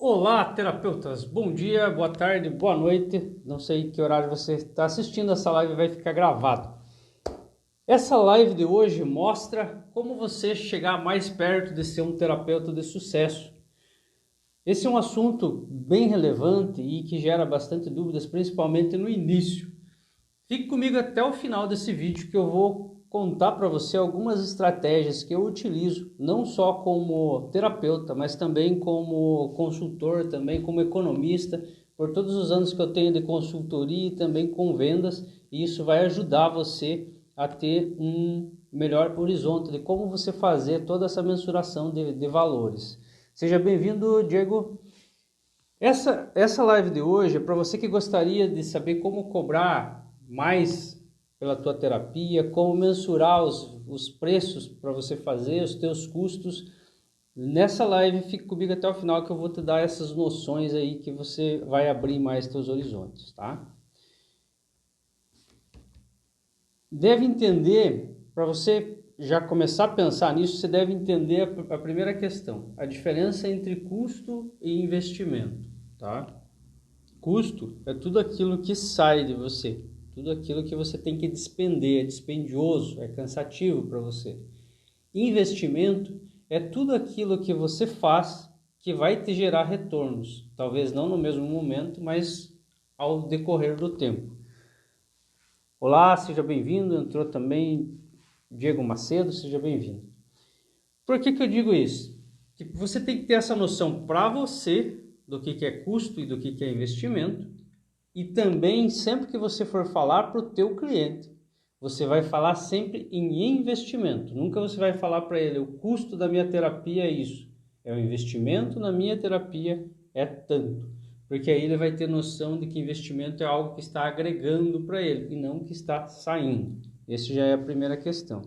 Olá, terapeutas! Bom dia, boa tarde, boa noite. Não sei que horário você está assistindo, essa live vai ficar gravada. Essa live de hoje mostra como você chegar mais perto de ser um terapeuta de sucesso. Esse é um assunto bem relevante e que gera bastante dúvidas, principalmente no início. Fique comigo até o final desse vídeo que eu vou contar para você algumas estratégias que eu utilizo, não só como terapeuta, mas também como consultor, também como economista, por todos os anos que eu tenho de consultoria e também com vendas, e isso vai ajudar você a ter um melhor horizonte de como você fazer toda essa mensuração de valores. Seja bem-vindo, Diego. Essa live de hoje é para você que gostaria de saber como cobrar mais pela tua terapia, como mensurar os preços para você fazer, os teus custos. Nessa live, fique comigo até o final que eu vou te dar essas noções aí que você vai abrir mais teus horizontes, tá? Deve entender, para você já começar a pensar nisso, você deve entender a primeira questão, a diferença entre custo e investimento, tá? Custo é tudo aquilo que sai de você, tudo aquilo que você tem que despender, é dispendioso, é cansativo para você. Investimento é tudo aquilo que você faz que vai te gerar retornos, talvez não no mesmo momento, mas ao decorrer do tempo. Olá, seja bem-vindo, entrou também Diego Macedo, seja bem-vindo. Por que eu digo isso? Que você tem que ter essa noção para você do que é custo e do que é investimento, e também sempre que você for falar para o teu cliente, você vai falar sempre em investimento. Nunca você vai falar para ele, o custo da minha terapia é isso, é o investimento na minha terapia é tanto. Porque aí ele vai ter noção de que investimento é algo que está agregando para ele e não que está saindo. Essa já é a primeira questão.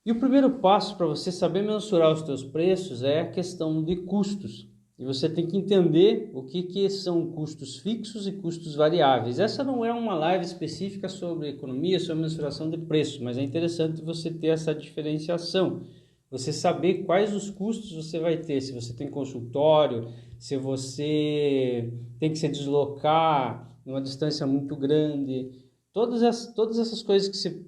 E o primeiro passo para você saber mensurar os teus preços é a questão de custos. E você tem que entender o que são custos fixos e custos variáveis. Essa não é uma live específica sobre economia, sobre mensuração de preços, mas é interessante você ter essa diferenciação. Você saber quais os custos você vai ter, se você tem consultório, se você tem que se deslocar numa distância muito grande, todas essas coisas que você,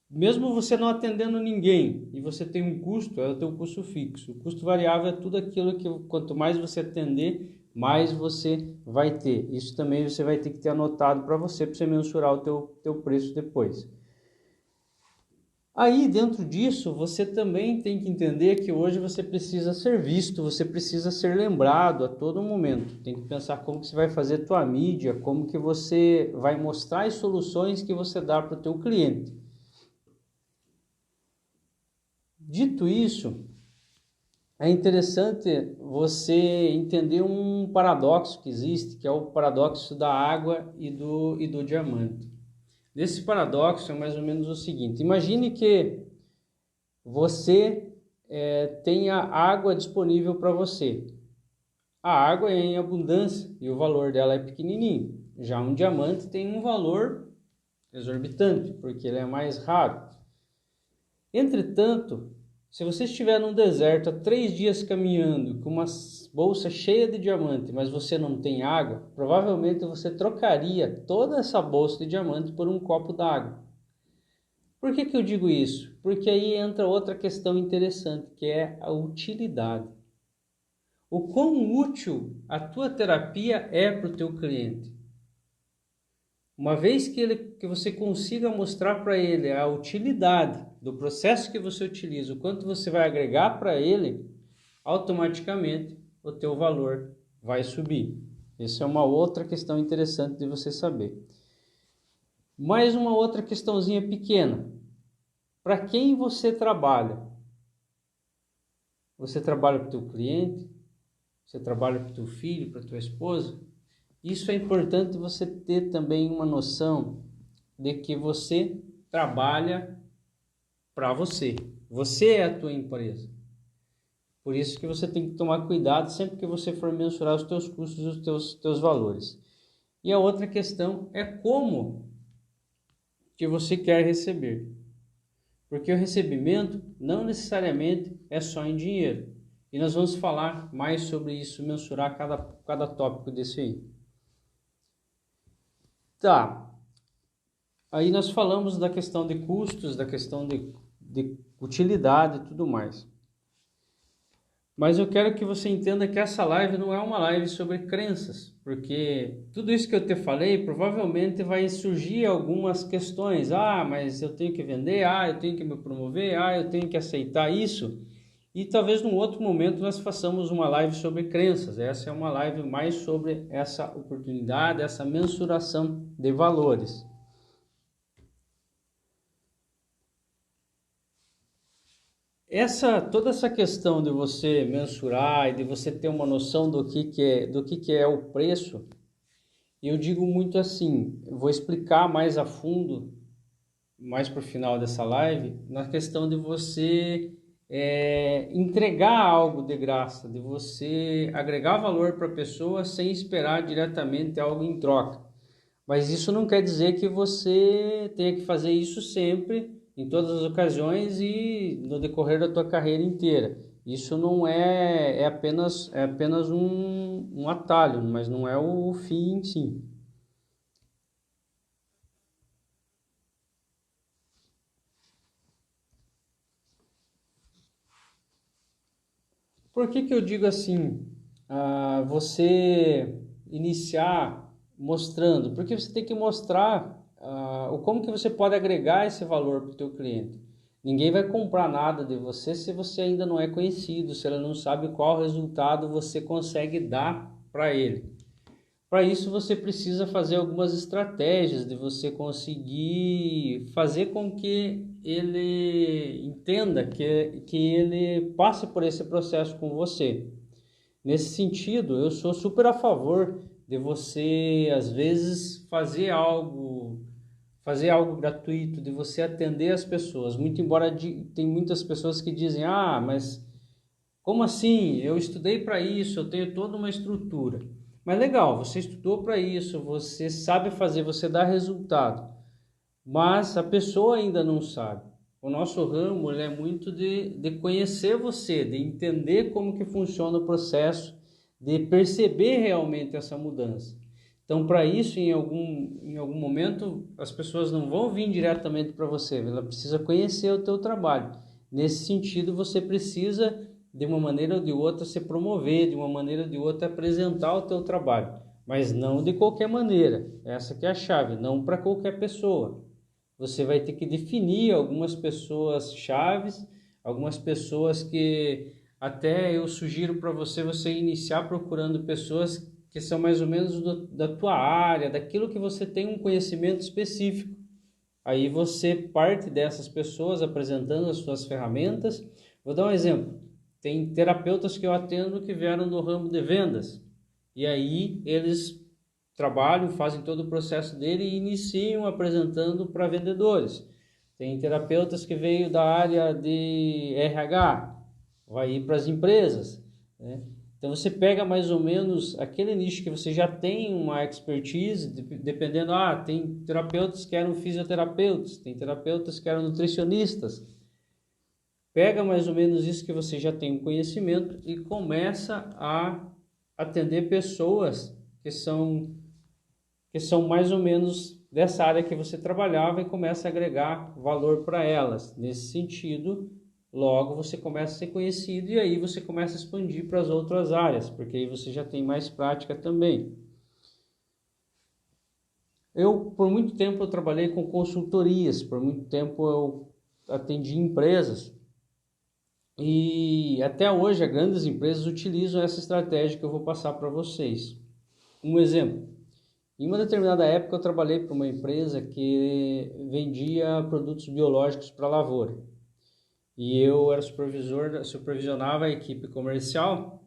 mesmo você não atendendo ninguém e você tem um custo, é o teu custo fixo. O custo variável é tudo aquilo que quanto mais você atender, mais você vai ter. Isso também você vai ter que ter anotado para você mensurar o teu preço depois. Aí, dentro disso, você também tem que entender que hoje você precisa ser visto, você precisa ser lembrado a todo momento. Tem que pensar como que você vai fazer a tua mídia, como que você vai mostrar as soluções que você dá para o teu cliente. Dito isso, é interessante você entender um paradoxo que existe, que é o paradoxo da água e do diamante. Nesse paradoxo é mais ou menos o seguinte: imagine que você tenha água disponível para você. A água é em abundância e o valor dela é pequenininho. Já um diamante tem um valor exorbitante, porque ele é mais raro. Entretanto, se você estiver num deserto há 3 dias caminhando com uma bolsa cheia de diamante, mas você não tem água, provavelmente você trocaria toda essa bolsa de diamante por um copo d'água. Por que eu digo isso? Porque aí entra outra questão interessante, que é a utilidade. O quão útil a tua terapia é para o teu cliente. Uma vez que você consiga mostrar para ele a utilidade do processo que você utiliza, o quanto você vai agregar para ele, automaticamente o teu valor vai subir. Essa é uma outra questão interessante de você saber. Mais uma outra questãozinha pequena. Para quem você trabalha? Você trabalha para o teu cliente? Você trabalha para o teu filho, para a tua esposa? Isso é importante você ter também uma noção de que você trabalha para você. Você é a tua empresa. Por isso que você tem que tomar cuidado sempre que você for mensurar os teus custos e os teus valores. E a outra questão é como que você quer receber. Porque o recebimento não necessariamente é só em dinheiro. E nós vamos falar mais sobre isso, mensurar cada tópico desse aí. Tá, aí nós falamos da questão de custos, da questão de utilidade e tudo mais. Mas eu quero que você entenda que essa live não é uma live sobre crenças, porque tudo isso que eu te falei, provavelmente vai surgir algumas questões. Ah, mas eu tenho que vender, eu tenho que me promover, eu tenho que aceitar isso. E talvez num outro momento nós façamos uma live sobre crenças. Essa é uma live mais sobre essa oportunidade, essa mensuração de valores. Toda essa questão de você mensurar e de você ter uma noção do que é o preço, eu digo muito assim, eu vou explicar mais a fundo, mais para o final dessa live, na questão de você entregar algo de graça, de você agregar valor para a pessoa sem esperar diretamente algo em troca. Mas isso não quer dizer que você tenha que fazer isso sempre, em todas as ocasiões e no decorrer da tua carreira inteira. Isso não é apenas um atalho, mas não é o fim em si. Por que eu digo assim, você iniciar mostrando? Porque você tem que mostrar como que você pode agregar esse valor para o teu cliente. Ninguém vai comprar nada de você se você ainda não é conhecido, se ela não sabe qual resultado você consegue dar para ele. Para isso você precisa fazer algumas estratégias de você conseguir fazer com que ele entenda que ele passe por esse processo com você. Nesse sentido, eu sou super a favor de você, às vezes, fazer algo gratuito, de você atender as pessoas. Muito embora tem muitas pessoas que dizem, mas como assim? Eu estudei para isso, eu tenho toda uma estrutura. Mas legal, você estudou para isso, você sabe fazer, você dá resultado. Mas a pessoa ainda não sabe. O nosso ramo é muito de conhecer você, de entender como que funciona o processo, de perceber realmente essa mudança. Então, para isso, em algum momento, as pessoas não vão vir diretamente para você, ela precisa conhecer o teu trabalho. Nesse sentido, você precisa, de uma maneira ou de outra, se promover, de uma maneira ou de outra, apresentar o teu trabalho. Mas não de qualquer maneira, essa que é a chave, não para qualquer pessoa. Você vai ter que definir algumas pessoas chaves, algumas pessoas que até eu sugiro para você iniciar procurando pessoas que são mais ou menos da tua área, daquilo que você tem um conhecimento específico. Aí você parte dessas pessoas apresentando as suas ferramentas. Vou dar um exemplo. Tem terapeutas que eu atendo que vieram do ramo de vendas. E aí eles trabalham, fazem todo o processo dele e iniciam apresentando para vendedores. Tem terapeutas que veio da área de RH, vai ir para as empresas, né? Então você pega mais ou menos aquele nicho que você já tem uma expertise, dependendo, tem terapeutas que eram fisioterapeutas, tem terapeutas que eram nutricionistas. Pega mais ou menos isso que você já tem um conhecimento e começa a atender pessoas que são mais ou menos dessa área que você trabalhava e começa a agregar valor para elas. Nesse sentido, logo você começa a ser conhecido e aí você começa a expandir para as outras áreas, porque aí você já tem mais prática também. Por muito tempo, eu trabalhei com consultorias, por muito tempo eu atendi empresas e até hoje grandes empresas utilizam essa estratégia que eu vou passar para vocês. Um exemplo. Em uma determinada época eu trabalhei para uma empresa que vendia produtos biológicos para a lavoura. E eu era supervisionava a equipe comercial.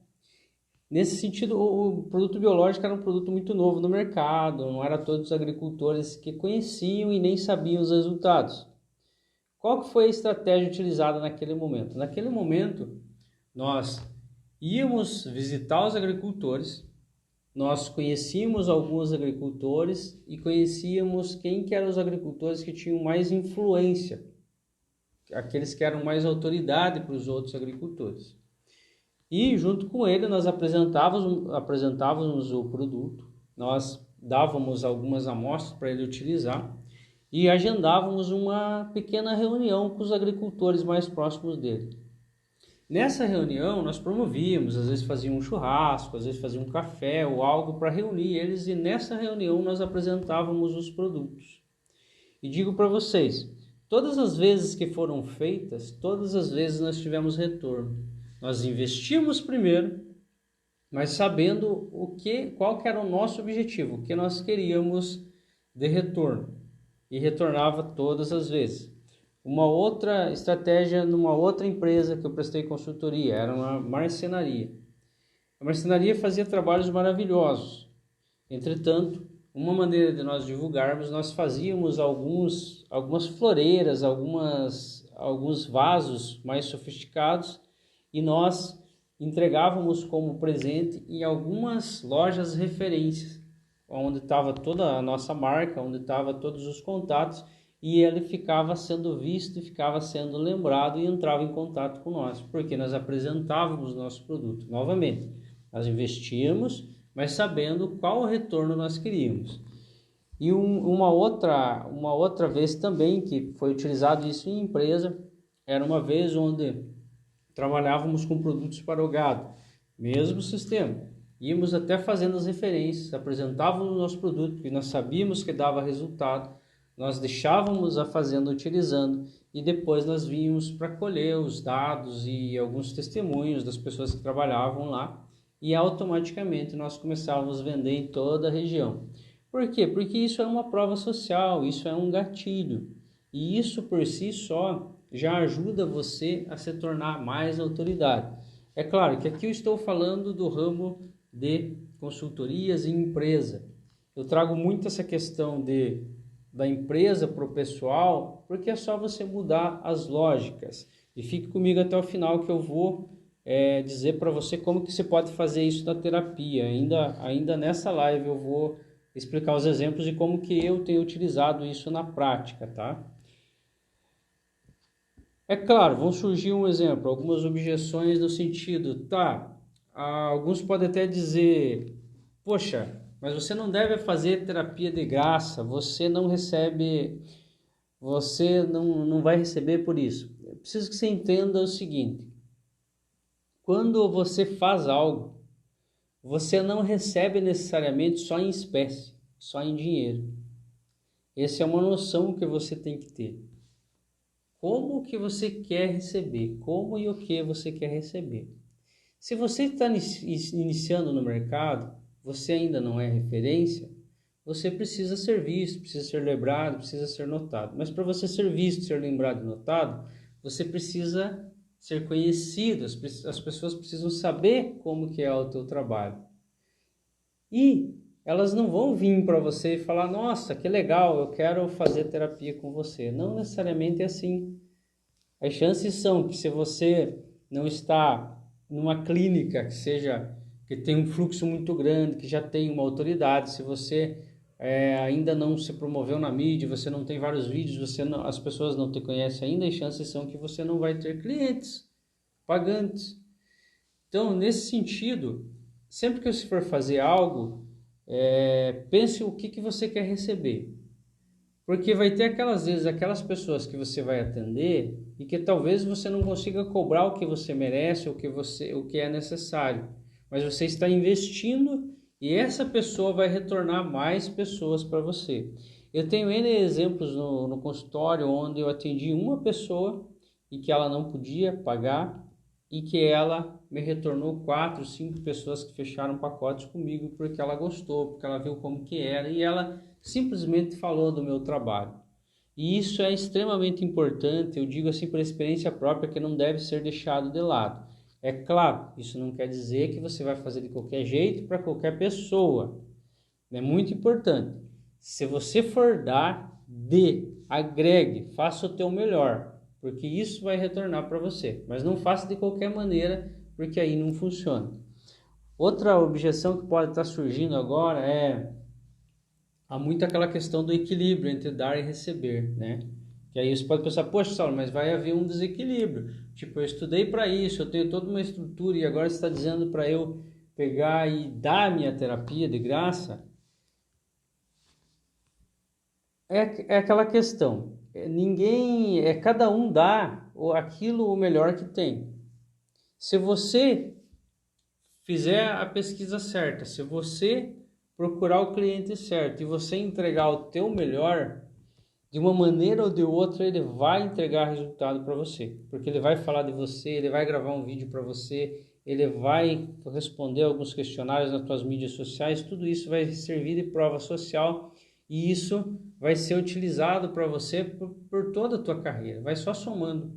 Nesse sentido, o produto biológico era um produto muito novo no mercado, não era todos os agricultores que conheciam e nem sabiam os resultados. Qual que foi a estratégia utilizada naquele momento? Naquele momento, nós íamos visitar os agricultores, nós conhecíamos alguns agricultores e conhecíamos quem que eram os agricultores que tinham mais influência, aqueles que eram mais autoridade para os outros agricultores. E junto com ele nós apresentávamos o produto, nós dávamos algumas amostras para ele utilizar e agendávamos uma pequena reunião com os agricultores mais próximos dele. Nessa reunião nós promovíamos, às vezes fazia um churrasco, às vezes fazia um café ou algo para reunir eles, e nessa reunião nós apresentávamos os produtos. E digo para vocês, todas as vezes que foram feitas, todas as vezes nós tivemos retorno. Nós investimos primeiro, mas sabendo qual que era o nosso objetivo, o que nós queríamos de retorno. E retornava todas as vezes. Uma outra estratégia numa outra empresa que eu prestei consultoria, era uma marcenaria. A marcenaria fazia trabalhos maravilhosos. Entretanto, uma maneira de nós divulgarmos, nós fazíamos algumas floreiras, alguns vasos mais sofisticados e nós entregávamos como presente em algumas lojas referências, onde estava toda a nossa marca, onde estava todos os contatos, e ele ficava sendo visto, ficava sendo lembrado e entrava em contato com nós, porque nós apresentávamos nosso produto. Novamente, nós investíamos, mas sabendo qual o retorno nós queríamos. E uma outra vez também que foi utilizado isso em empresa, era uma vez onde trabalhávamos com produtos para o gado, mesmo sistema. Íamos até fazendo as referências, apresentávamos o nosso produto, porque nós sabíamos que dava resultado, nós deixávamos a fazenda utilizando e depois nós vínhamos para colher os dados e alguns testemunhos das pessoas que trabalhavam lá e automaticamente nós começávamos a vender em toda a região. Por quê? Porque isso é uma prova social, isso é um gatilho e isso por si só já ajuda você a se tornar mais autoridade. É claro que aqui eu estou falando do ramo de consultorias e empresa. Eu trago muito essa questão da empresa para o pessoal, porque é só você mudar as lógicas. E fique comigo até o final que eu vou dizer para você como que você pode fazer isso na terapia. Ainda nessa live eu vou explicar os exemplos de como que eu tenho utilizado isso na prática, tá? É claro, vão surgir um exemplo, algumas objeções no sentido, tá, alguns podem até dizer, poxa, mas você não deve fazer terapia de graça, você não vai receber por isso. Eu preciso que você entenda o seguinte, quando você faz algo, você não recebe necessariamente só em espécie, só em dinheiro. Essa é uma noção que você tem que ter. Como que você quer receber? Como e o que você quer receber? Se você está iniciando no mercado, você ainda não é referência, você precisa ser visto, precisa ser lembrado, precisa ser notado. Mas para você ser visto, ser lembrado e notado, você precisa ser conhecido, as pessoas precisam saber como que é o teu trabalho. E elas não vão vir para você e falar, nossa, que legal, eu quero fazer terapia com você. Não necessariamente é assim. As chances são que se você não está numa clínica que tem um fluxo muito grande, que já tem uma autoridade, se você ainda não se promoveu na mídia, você não tem vários vídeos, as pessoas não te conhecem ainda, as chances são que você não vai ter clientes pagantes. Então, nesse sentido, sempre que você for fazer algo, pense o que você quer receber. Porque vai ter aquelas pessoas que você vai atender e que talvez você não consiga cobrar o que você merece, o que é necessário. Mas você está investindo e essa pessoa vai retornar mais pessoas para você. Eu tenho N exemplos no consultório onde eu atendi uma pessoa e que ela não podia pagar e que ela me retornou 4, 5 pessoas que fecharam pacotes comigo porque ela gostou, porque ela viu como que era e ela simplesmente falou do meu trabalho. E isso é extremamente importante, eu digo assim por experiência própria, que não deve ser deixado de lado. É claro, isso não quer dizer que você vai fazer de qualquer jeito para qualquer pessoa. É muito importante. Se você for dar, agregue, faça o teu melhor, porque isso vai retornar para você. Mas não faça de qualquer maneira, porque aí não funciona. Outra objeção que pode estar surgindo agora há muito aquela questão do equilíbrio entre dar e receber, né? E aí você pode pensar, poxa, Saulo, mas vai haver um desequilíbrio. Tipo, eu estudei para isso, eu tenho toda uma estrutura e agora você está dizendo para eu pegar e dar a minha terapia de graça? É aquela questão. Cada um dá aquilo o melhor que tem. Se você fizer a pesquisa certa, se você procurar o cliente certo e você entregar o teu melhor, de uma maneira ou de outra ele vai entregar resultado para você, porque ele vai falar de você, ele vai gravar um vídeo para você, ele vai responder alguns questionários nas tuas mídias sociais, tudo isso vai servir de prova social e isso vai ser utilizado para você por toda a tua carreira, vai só somando.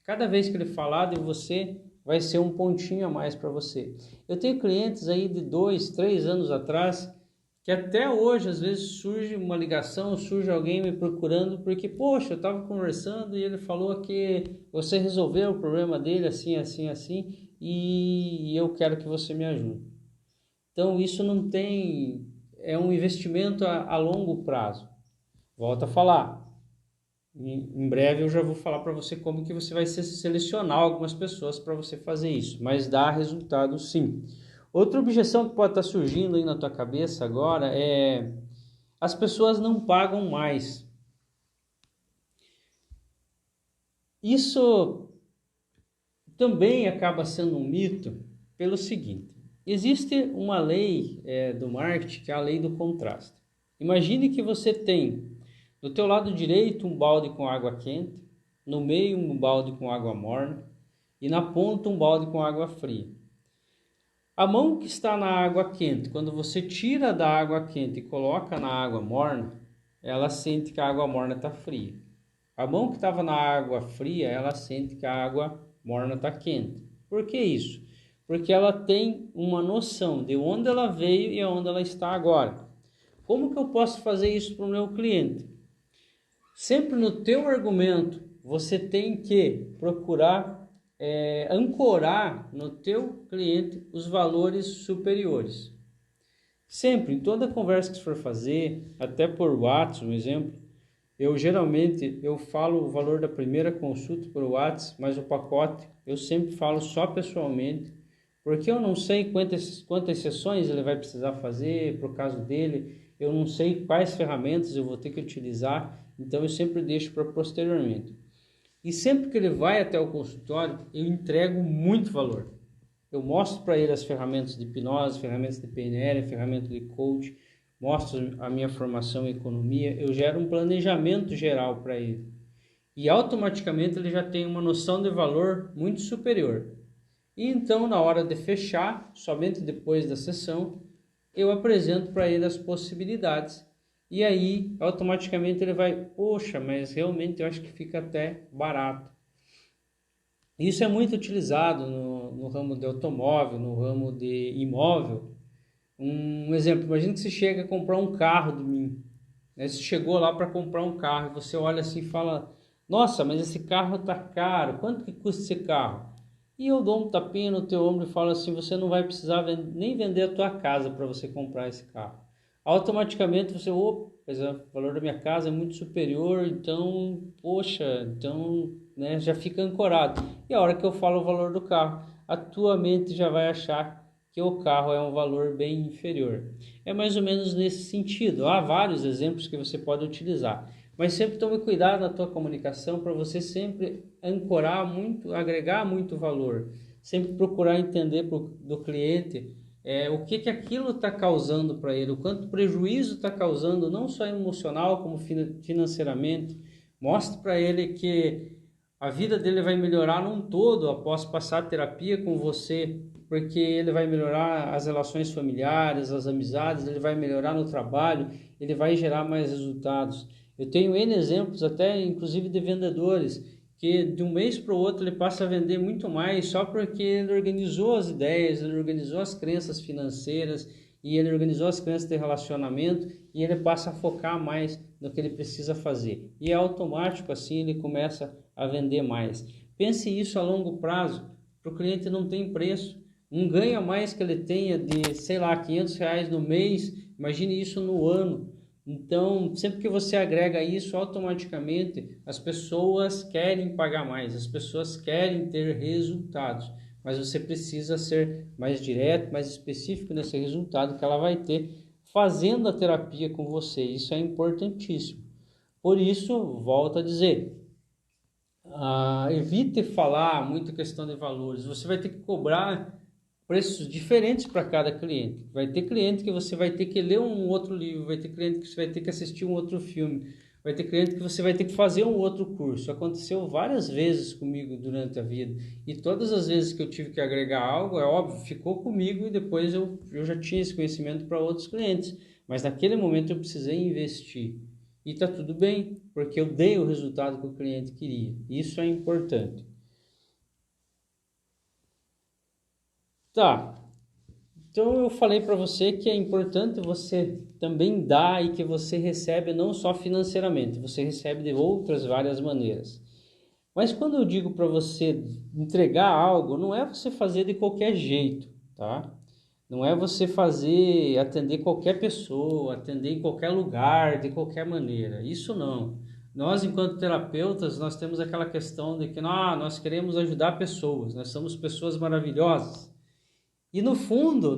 Cada vez que ele falar de você, vai ser um pontinho a mais para você. Eu tenho clientes aí de 2, 3 anos atrás, que até hoje, às vezes, surge uma ligação, surge alguém me procurando, porque, poxa, eu estava conversando e ele falou que você resolveu o problema dele assim, assim, assim, e eu quero que você me ajude. Então, isso não tem... É um investimento a longo prazo. Volto a falar. Em breve eu já vou falar para você como que você vai selecionar algumas pessoas para você fazer isso, mas dá resultado sim. Outra objeção que pode estar surgindo aí na tua cabeça agora é as pessoas não pagam mais. Isso também acaba sendo um mito pelo seguinte: existe uma lei do marketing, que é a lei do contraste. Imagine que você tem do teu lado direito um balde com água quente, no meio um balde com água morna e na ponta um balde com água fria. A mão que está na água quente, quando você tira da água quente e coloca na água morna, ela sente que a água morna está fria. A mão que estava na água fria, ela sente que a água morna está quente. Por que isso? Porque ela tem uma noção de onde ela veio e onde ela está agora. Como que eu posso fazer isso para o meu cliente? Sempre no teu argumento, você tem que procurar ancorar no teu cliente os valores superiores. Sempre, em toda conversa que você for fazer, até por WhatsApp, um exemplo, eu falo o valor da primeira consulta por WhatsApp, mas o pacote eu sempre falo só pessoalmente, porque eu não sei quantas sessões ele vai precisar fazer por caso dele, eu não sei quais ferramentas eu vou ter que utilizar, então eu sempre deixo para posteriormente. E sempre que ele vai até o consultório, eu entrego muito valor. Eu mostro para ele as ferramentas de hipnose, ferramentas de PNL, ferramentas de coach, mostro a minha formação em economia, eu gero um planejamento geral para ele. E automaticamente ele já tem uma noção de valor muito superior. E então, na hora de fechar, somente depois da sessão, eu apresento para ele as possibilidades. E aí, automaticamente ele vai, poxa, mas realmente eu acho que fica até barato. Isso é muito utilizado no ramo de automóvel, no ramo de imóvel. Um exemplo, imagina que você chega a comprar um carro de mim. Né? Você chegou lá para comprar um carro, você olha assim e fala, nossa, mas esse carro está caro, quanto que custa esse carro? E eu dou um tapinha no teu ombro e falo assim, você não vai precisar nem vender a tua casa para você comprar esse carro. Automaticamente você, mas o valor da minha casa é muito superior, então, poxa, então, né, já fica ancorado. E a hora que eu falo o valor do carro, a tua mente já vai achar que o carro é um valor bem inferior. É mais ou menos nesse sentido. Há vários exemplos que você pode utilizar. Mas sempre tome cuidado na tua comunicação para você sempre ancorar muito, agregar muito valor. Sempre procurar entender do cliente o que aquilo está causando para ele, o quanto prejuízo está causando, não só emocional como financeiramente. Mostre para ele que a vida dele vai melhorar num todo após passar a terapia com você, porque ele vai melhorar as relações familiares, as amizades, ele vai melhorar no trabalho, ele vai gerar mais resultados. Eu tenho N exemplos, até inclusive de vendedores, que de um mês para o outro ele passa a vender muito mais só porque ele organizou as ideias, ele organizou as crenças financeiras e ele organizou as crenças de relacionamento e ele passa a focar mais no que ele precisa fazer. E é automático, assim ele começa a vender mais. Pense isso a longo prazo, para o cliente não tem preço. Um ganho a mais que ele tenha de, sei lá, R$500 no mês, imagine isso no ano. Então, sempre que você agrega isso, automaticamente as pessoas querem pagar mais, as pessoas querem ter resultados, mas você precisa ser mais direto, mais específico nesse resultado que ela vai ter fazendo a terapia com você. Isso é importantíssimo. Por isso, volto a dizer, evite falar muito questão de valores. Você vai ter que cobrar preços diferentes para cada cliente. Vai ter cliente que você vai ter que ler um outro livro, vai ter cliente que você vai ter que assistir um outro filme, vai ter cliente que você vai ter que fazer um outro curso. Aconteceu várias vezes comigo durante a vida. E todas as vezes que eu tive que agregar algo, é óbvio, ficou comigo e depois eu já tinha esse conhecimento para outros clientes. Mas naquele momento eu precisei investir. E está tudo bem, porque eu dei o resultado que o cliente queria. Isso é importante. Tá, então eu falei para você que é importante você também dar e que você recebe não só financeiramente, você recebe de outras várias maneiras. Mas quando eu digo para você entregar algo, não é você fazer de qualquer jeito, tá? Não é você fazer, atender qualquer pessoa, atender em qualquer lugar, de qualquer maneira. Isso não. Nós, enquanto terapeutas, nós temos aquela questão de que nós queremos ajudar pessoas, nós somos pessoas maravilhosas. E no fundo,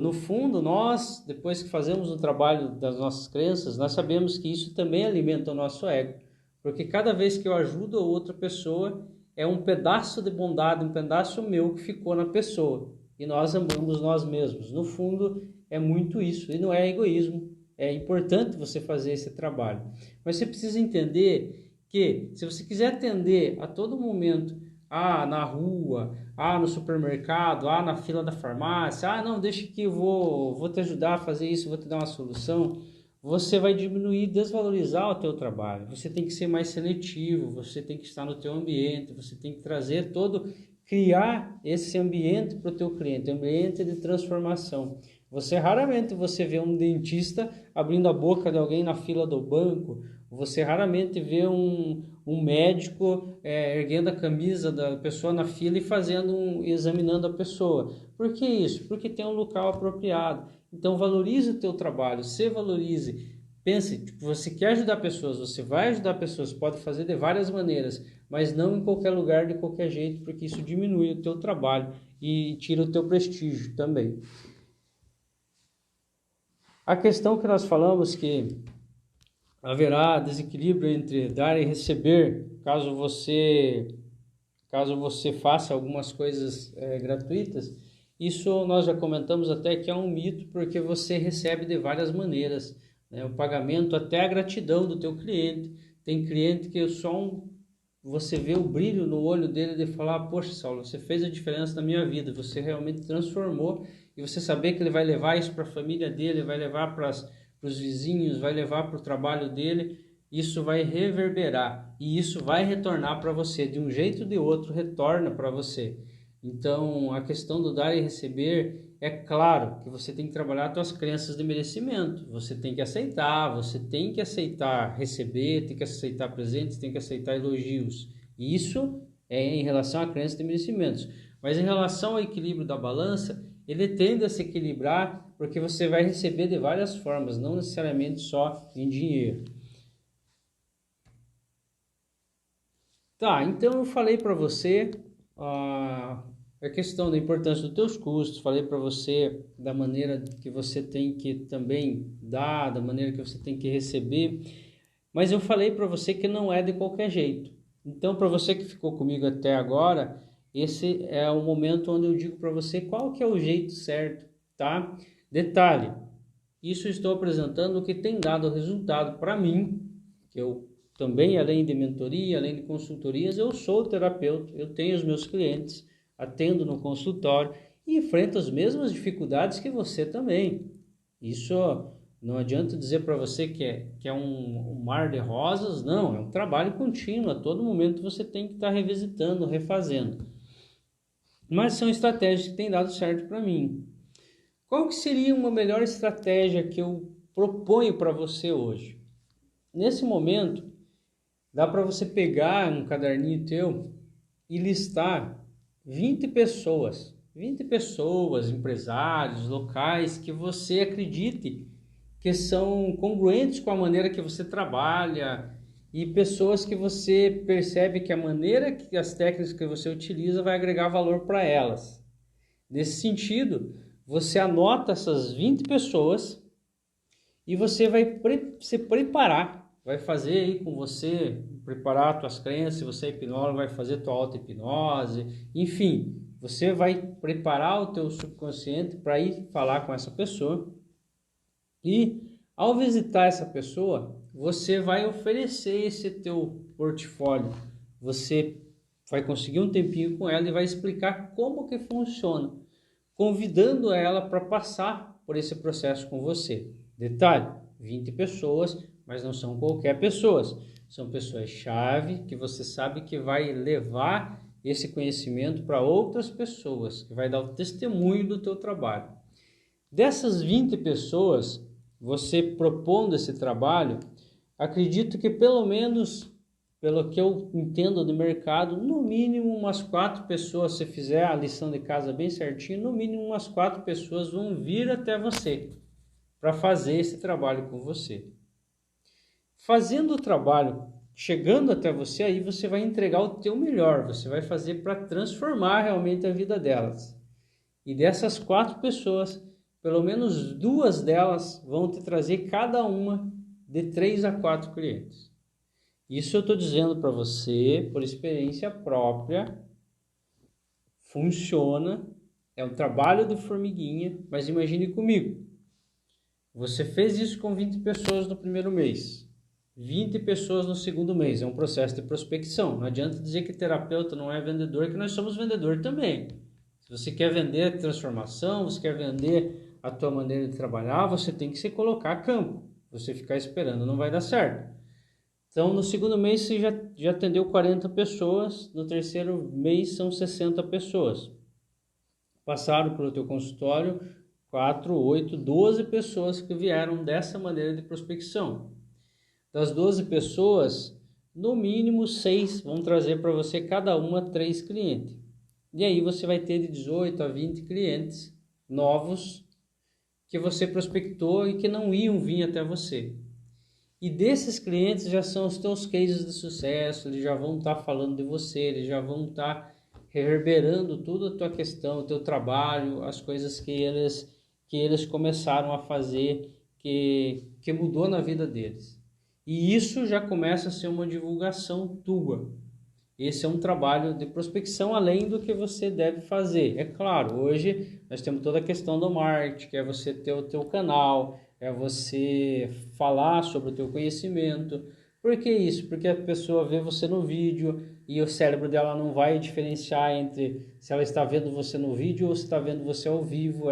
nós, depois que fazemos o trabalho das nossas crenças, nós sabemos que isso também alimenta o nosso ego. Porque cada vez que eu ajudo outra pessoa, é um pedaço de bondade, um pedaço meu que ficou na pessoa. E nós amamos nós mesmos. No fundo, é muito isso. E não é egoísmo. É importante você fazer esse trabalho. Mas você precisa entender que, se você quiser atender a todo momento, na rua, no supermercado, na fila da farmácia, não, deixa que eu vou te ajudar a fazer isso, vou te dar uma solução, você vai diminuir, desvalorizar o teu trabalho. Você tem que ser mais seletivo, você tem que estar no teu ambiente, você tem que criar esse ambiente para o teu cliente, ambiente de transformação. Raramente você vê um dentista abrindo a boca de alguém na fila do banco, você raramente vê um médico erguendo a camisa da pessoa na fila e examinando a pessoa. Por que isso? Porque tem um local apropriado. Então valorize o teu trabalho, se valorize. Pense, você quer ajudar pessoas, você vai ajudar pessoas, pode fazer de várias maneiras, mas não em qualquer lugar, de qualquer jeito, porque isso diminui o teu trabalho e tira o teu prestígio também. A questão que nós falamos que haverá desequilíbrio entre dar e receber, caso você faça algumas coisas gratuitas, isso nós já comentamos até que é um mito, porque você recebe de várias maneiras, né? O pagamento, até a gratidão do teu cliente. Tem cliente que você vê o brilho no olho dele de falar, poxa, Saulo, você fez a diferença na minha vida, você realmente transformou, e você saber que ele vai levar isso para a família dele, vai levar para os vizinhos, vai levar para o trabalho dele, isso vai reverberar e isso vai retornar para você, de um jeito ou de outro retorna para você. Então, a questão do dar e receber, é claro que você tem que trabalhar as suas crenças de merecimento, você tem que aceitar receber, tem que aceitar presentes, tem que aceitar elogios. Isso é em relação à crença de merecimentos. Mas em relação ao equilíbrio da balança, ele tende a se equilibrar porque você vai receber de várias formas, não necessariamente só em dinheiro. Tá, então eu falei para você a questão da importância dos teus custos, falei para você da maneira que você tem que também dar, da maneira que você tem que receber, mas eu falei para você que não é de qualquer jeito. Então, para você que ficou comigo até agora, esse é o momento onde eu digo para você qual que é o jeito certo, tá? Detalhe, isso estou apresentando o que tem dado resultado para mim, que eu também, além de mentoria, além de consultorias, eu sou terapeuta, eu tenho os meus clientes, atendo no consultório e enfrento as mesmas dificuldades que você também. Isso não adianta dizer para você que é um mar de rosas, não, é um trabalho contínuo, a todo momento você tem que estar revisitando, refazendo. Mas são estratégias que têm dado certo para mim. Qual que seria uma melhor estratégia que eu proponho para você hoje? Nesse momento, dá para você pegar um caderninho teu e listar 20 pessoas, empresários, locais que você acredite que são congruentes com a maneira que você trabalha e pessoas que você percebe que a maneira que as técnicas que você utiliza vai agregar valor para elas. Nesse sentido, você anota essas 20 pessoas e você vai se preparar, vai fazer aí com você, preparar suas crenças, se você é hipnólogo, vai fazer tua auto-hipnose, enfim, você vai preparar o teu subconsciente para ir falar com essa pessoa e ao visitar essa pessoa, você vai oferecer esse teu portfólio, você vai conseguir um tempinho com ela e vai explicar como que funciona, convidando ela para passar por esse processo com você. Detalhe, 20 pessoas, mas não são qualquer pessoas. São pessoas-chave que você sabe que vai levar esse conhecimento para outras pessoas, que vai dar o testemunho do teu trabalho. Dessas 20 pessoas, você propondo esse trabalho, acredito que pelo menos, pelo que eu entendo do mercado, no mínimo umas 4 pessoas, se fizer a lição de casa bem certinho, no mínimo umas 4 pessoas vão vir até você para fazer esse trabalho com você. Fazendo o trabalho, chegando até você, aí você vai entregar o teu melhor, você vai fazer para transformar realmente a vida delas. E dessas 4 pessoas, pelo menos 2 delas vão te trazer cada uma de 3 a 4 clientes. Isso eu estou dizendo para você, por experiência própria, funciona, é um trabalho de formiguinha, mas imagine comigo, você fez isso com 20 pessoas no primeiro mês, 20 pessoas no segundo mês, é um processo de prospecção, não adianta dizer que terapeuta não é vendedor, que nós somos vendedor também. Se você quer vender transformação, você quer vender a tua maneira de trabalhar, você tem que se colocar a campo, você ficar esperando não vai dar certo. Então, no segundo mês você já atendeu 40 pessoas, no terceiro mês são 60 pessoas. Passaram pelo teu consultório 4, 8, 12 pessoas que vieram dessa maneira de prospecção. Das 12 pessoas, no mínimo 6 vão trazer para você cada uma 3 clientes. E aí você vai ter de 18 a 20 clientes novos que você prospectou e que não iam vir até você. E desses clientes já são os teus cases de sucesso, eles já vão estar falando de você, eles já vão estar reverberando tudo a tua questão, o teu trabalho, as coisas que eles começaram a fazer, que mudou na vida deles. E isso já começa a ser uma divulgação tua. Esse é um trabalho de prospecção além do que você deve fazer. É claro, hoje nós temos toda a questão do marketing, que é você ter o teu canal, é você falar sobre o teu conhecimento. Por que isso? Porque a pessoa vê você no vídeo e o cérebro dela não vai diferenciar entre se ela está vendo você no vídeo ou se está vendo você ao vivo.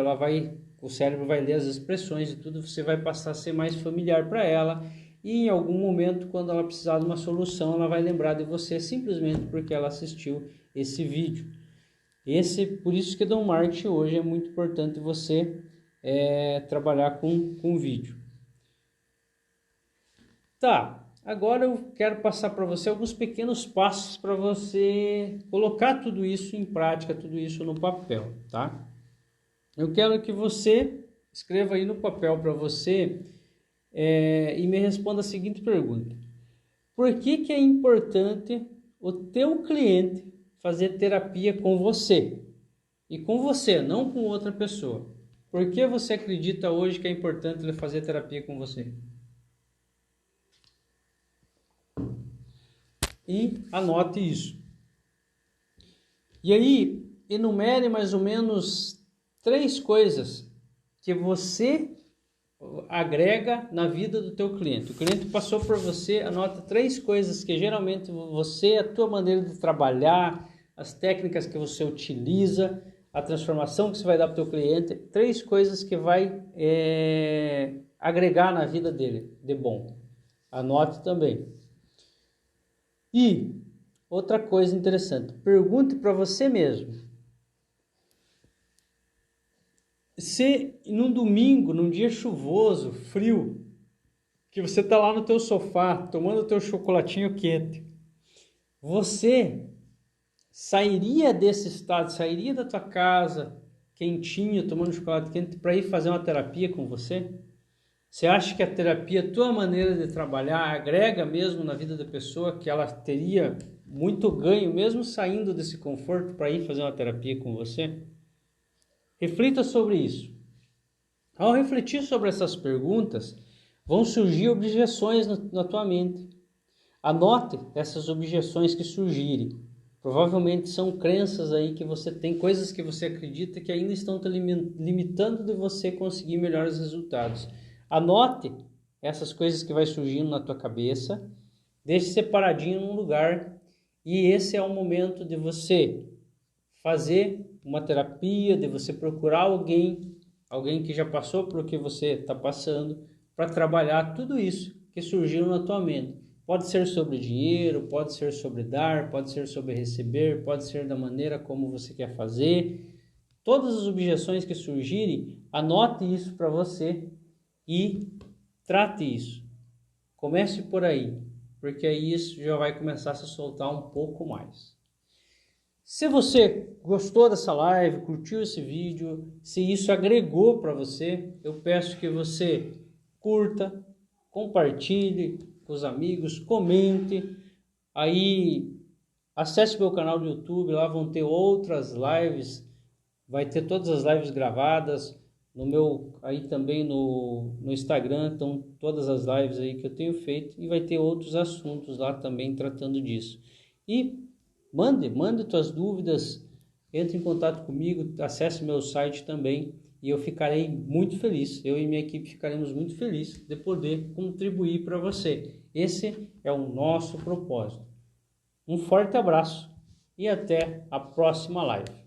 O cérebro vai ler as expressões e tudo, você vai passar a ser mais familiar para ela. E em algum momento, quando ela precisar de uma solução, ela vai lembrar de você simplesmente porque ela assistiu esse vídeo. Por isso que no marketing hoje é muito importante você trabalhar com vídeo. Tá, agora eu quero passar para você alguns pequenos passos para você colocar tudo isso em prática, tudo isso no papel, tá? Eu quero que você escreva aí no papel para você e me responda a seguinte pergunta. Por que é importante o teu cliente fazer terapia com você? E com você, não com outra pessoa. Por que você acredita hoje que é importante ele fazer terapia com você? E anote isso. E aí, enumere mais ou menos 3 coisas que você agrega na vida do teu cliente. O cliente passou por você, anota 3 coisas que geralmente você, a tua maneira de trabalhar, as técnicas que você utiliza, a transformação que você vai dar para o teu cliente, 3 coisas que vai agregar na vida dele de bom. Anote também. E outra coisa interessante, pergunte para você mesmo. Se num domingo, num dia chuvoso, frio, que você está lá no teu sofá, tomando o teu chocolatinho quente, você sairia desse estado, sairia da tua casa, quentinho, tomando chocolate quente, para ir fazer uma terapia com você? Você acha que a terapia, a tua maneira de trabalhar, agrega mesmo na vida da pessoa, que ela teria muito ganho, mesmo saindo desse conforto para ir fazer uma terapia com você? Reflita sobre isso. Ao refletir sobre essas perguntas, vão surgir objeções na tua mente. Anote essas objeções que surgirem. Provavelmente são crenças aí que você tem, coisas que você acredita que ainda estão te limitando de você conseguir melhores resultados. Anote essas coisas que vai surgindo na tua cabeça, deixe separadinho num lugar, e esse é o momento de você fazer uma terapia, de você procurar alguém que já passou por o que você está passando, para trabalhar tudo isso que surgiu na tua mente. Pode ser sobre dinheiro, pode ser sobre dar, pode ser sobre receber, pode ser da maneira como você quer fazer. Todas as objeções que surgirem, anote isso para você e trate isso. Comece por aí, porque aí isso já vai começar a se soltar um pouco mais. Se você gostou dessa live, curtiu esse vídeo, se isso agregou para você, eu peço que você curta, compartilhe com os amigos, comente, aí acesse meu canal do YouTube, lá vão ter outras lives, vai ter todas as lives gravadas, no meu, aí também no Instagram, estão todas as lives aí que eu tenho feito, e vai ter outros assuntos lá também tratando disso. E mande tuas dúvidas, entre em contato comigo, acesse meu site também, e eu ficarei muito feliz, eu e minha equipe ficaremos muito felizes de poder contribuir para você. Esse é o nosso propósito. Um forte abraço e até a próxima live.